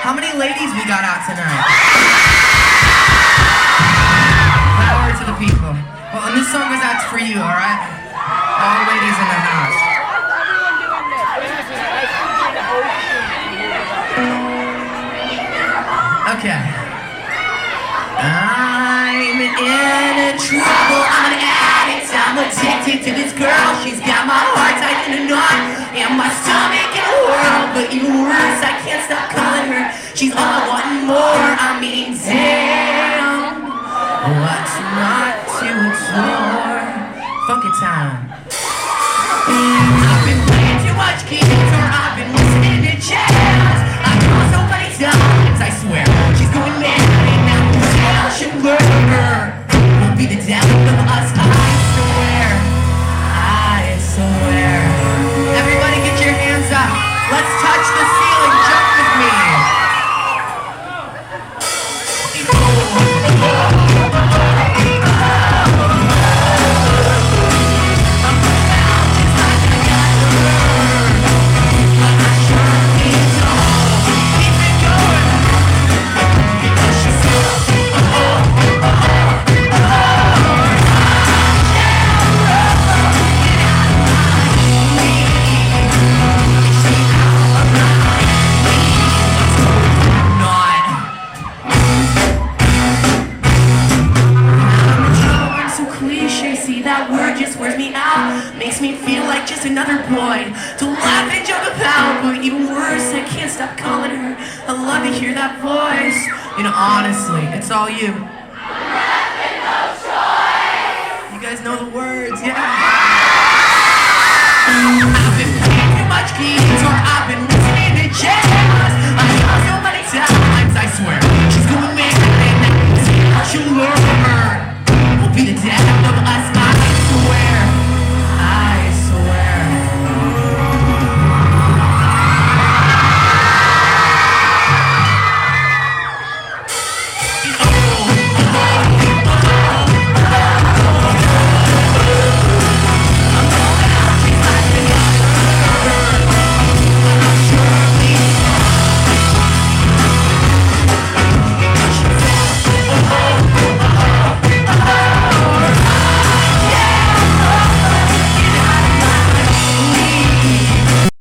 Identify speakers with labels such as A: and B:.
A: How many ladies we got out tonight? Power to the people. Well, and this song goes out for you, alright? All ladies in the house. Okay. I'm in trouble, I'm an addict, I'm addicted to this girl. She's got my heart tight in a knot, and my stomach in a whirl. But even worse, I can't stop calling her. She's all I want and more. I mean, damn, what's not to adore? Funky time. I've been playing too much guitar, I've been listening to jazz. I call so many times, I swear, she's going mad right now. Hell should murder. Won't be the death of us, I swear. Everybody get your hands up. Let's touch the ceiling, jump with me. Makes me feel like just another boy to laugh and joke about. But even worse, I can't stop calling her. I love to hear that voice. You know, honestly, it's all you. You guys know the words, yeah.